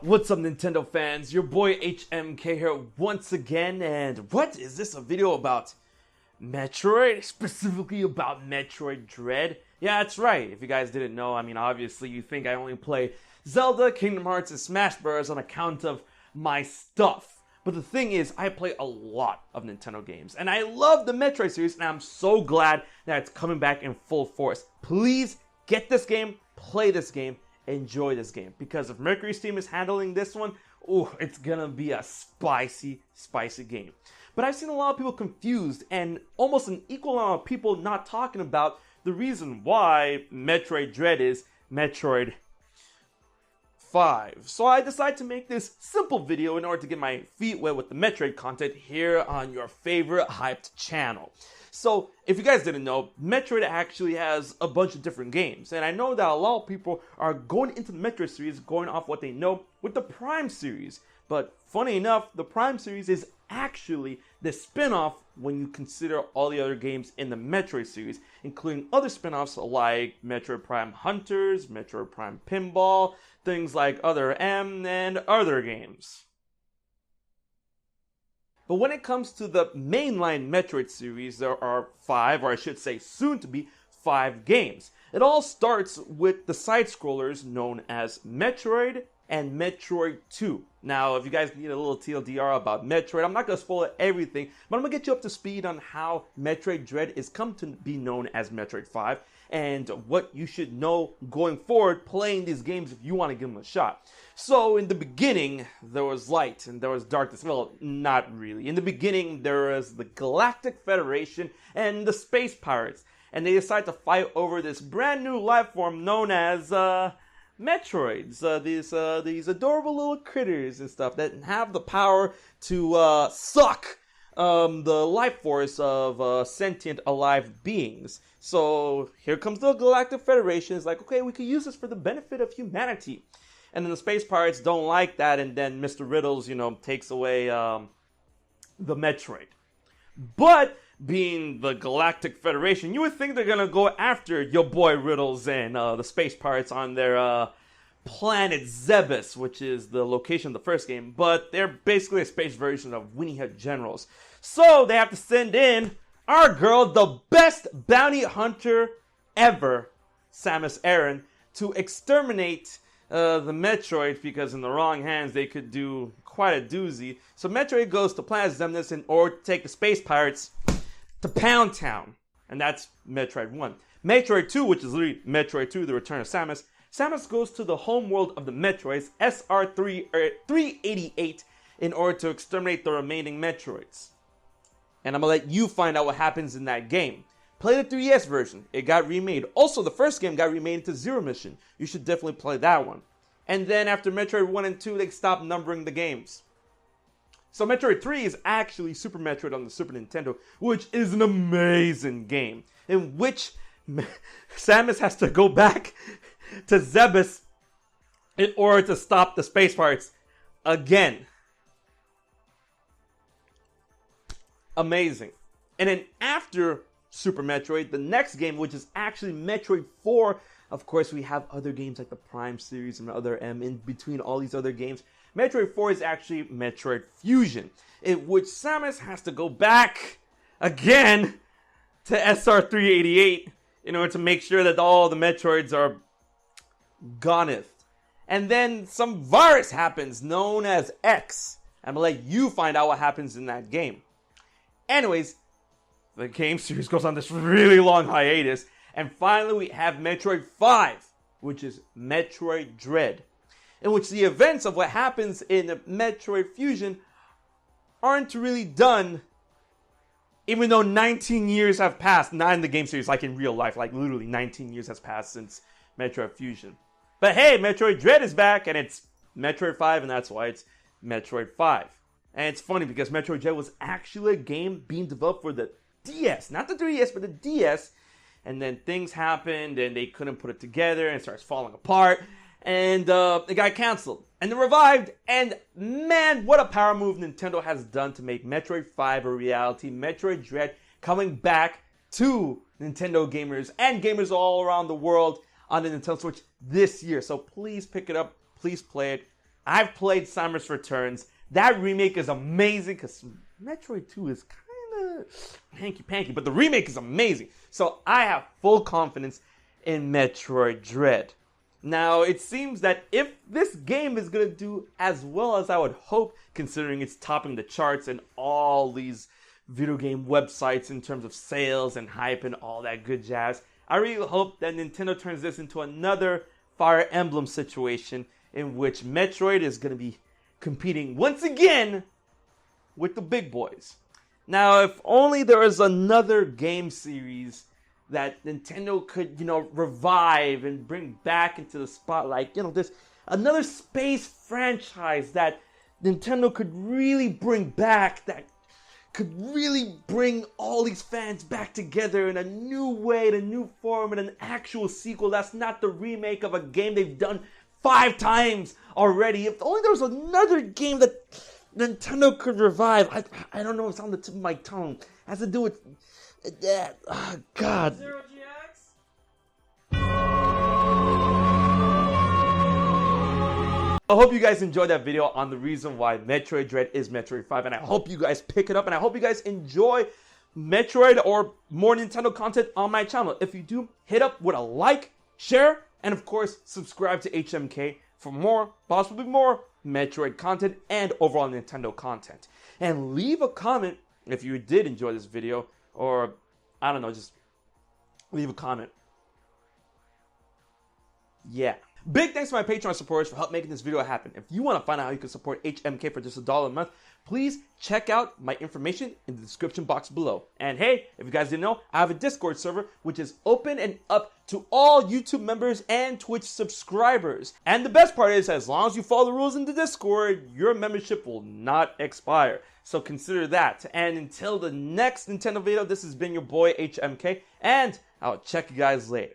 What's up, Nintendo fans? Your boy HMK here once again, and what is this a video about? Metroid? Specifically about Metroid Dread? Yeah, that's right. If you guys didn't know, I mean, obviously you think I only play Zelda, Kingdom Hearts, and Smash Bros. On account of my stuff. But the thing is, I play a lot of Nintendo games, and I love the Metroid series, and I'm so glad that it's coming back in full force. Please get this game, play this game, enjoy this game, because if Mercury's team is handling this one, ooh, it's gonna be a spicy game. But I've seen a lot of people confused and almost an equal amount of people not talking about the reason why Metroid Dread is Metroid 5. So I decided to make this simple video in order to get my feet wet with the Metroid content here on your favorite hyped channel. So, if you guys didn't know, Metroid actually has a bunch of different games, and I know that a lot of people are going into the Metroid series going off what they know with the Prime series. But funny enough, the Prime series is actually the spin-off when you consider all the other games in the Metroid series, including other spin-offs like Metroid Prime Hunters, Metroid Prime Pinball, things like Other M, and other games. But when it comes to the mainline Metroid series, there are 5, or I should say soon to be 5 games. It all starts with the side-scrollers known as Metroid and Metroid 2. Now, if you guys need a little TLDR about Metroid, I'm not going to spoil everything, but I'm going to get you up to speed on how Metroid Dread is come to be known as Metroid 5, and what you should know going forward playing these games if you want to give them a shot. So, in the beginning, there was light and there was darkness. Well, not really. In the beginning, there was the Galactic Federation and the Space Pirates, and they decided to fight over this brand new life form known as, Metroids, these adorable little critters and stuff that have the power to suck the life force of sentient alive beings. So here comes the Galactic Federation. It's like, okay, we could use this for the benefit of humanity. And then the Space Pirates don't like that, and then Mr. Riddles, takes away the Metroid. But being the Galactic Federation, you would think they're gonna go after your boy Riddles and the Space Pirates on their planet Zebes, which is the location of the first game. But they're basically a space version of Winnie Head Generals. So they have to send in our girl, the best bounty hunter ever, Samus Aran, to exterminate the Metroid, because in the wrong hands they could do quite a doozy. So Metroid goes to Planet Zemnis in order to take the Space Pirates to Pound Town, and that's Metroid 1. Metroid 2, which is literally Metroid 2, The Return of Samus. Samus goes to the home world of the Metroids, SR388, in order to exterminate the remaining Metroids. And I'm gonna let you find out what happens in that game. Play the 3DS version. It got remade. Also, the first game got remade into Zero Mission. You should definitely play that one. And then after Metroid 1 and 2, they stopped numbering the games. So Metroid 3 is actually Super Metroid on the Super Nintendo, which is an amazing game, in which Samus has to go back to Zebes in order to stop the Space Pirates again. Amazing. And then after Super Metroid, the next game, which is actually Metroid 4, of course we have other games like the Prime series and Other M in between all these other games. Metroid 4 is actually Metroid Fusion, in which Samus has to go back again to SR388 in order to make sure that all the Metroids are goneth. And then some virus happens known as X. I'm gonna let you find out what happens in that game. Anyways, the game series goes on this really long hiatus, and finally we have Metroid 5, which is Metroid Dread, in which the events of what happens in Metroid Fusion aren't really done, even though 19 years have passed, not in the game series, like in real life, like literally 19 years has passed since Metroid Fusion. But hey, Metroid Dread is back, and it's Metroid 5, and that's why it's Metroid 5. And it's funny because Metroid Dread was actually a game being developed for the DS, not the 3DS, but the DS. And then things happened, and they couldn't put it together, and it starts falling apart. And it got canceled. And then revived. And man, what a power move Nintendo has done to make Metroid 5 a reality. Metroid Dread coming back to Nintendo gamers and gamers all around the world on the Nintendo Switch this year. So please pick it up. Please play it. I've played Samus Returns. That remake is amazing because Metroid 2 is kind of hanky-panky, but the remake is amazing. So I have full confidence in Metroid Dread. Now, it seems that if this game is going to do as well as I would hope, considering it's topping the charts and all these video game websites in terms of sales and hype and all that good jazz, I really hope that Nintendo turns this into another Fire Emblem situation in which Metroid is going to be competing once again with the big boys. Now, if only there was another game series that Nintendo could, revive and bring back into the spotlight. This another space franchise that Nintendo could really bring back, that could really bring all these fans back together in a new way, in a new form, in an actual sequel that's not the remake of a game they've done 5 times already. If only there was another game that Nintendo could revive. I don't know, it's on the tip of my tongue. It has to do with that. Oh, God. Zero GX? I hope you guys enjoyed that video on the reason why Metroid Dread is Metroid 5, and I hope you guys pick it up, and I hope you guys enjoy Metroid or more Nintendo content on my channel. If you do, hit up with a like, share, and of course, subscribe to HMK for more, possibly more, Metroid content and overall Nintendo content. And leave a comment if you did enjoy this video, or, I don't know, just leave a comment. Yeah. Big thanks to my Patreon supporters for helping making this video happen. If you want to find out how you can support HMK for just $1 a month, please check out my information in the description box below. And hey, if you guys didn't know, I have a Discord server which is open and up to all YouTube members and Twitch subscribers. And the best part is, as long as you follow the rules in the Discord, your membership will not expire. So consider that. And until the next Nintendo video, this has been your boy HMK, and I'll check you guys later.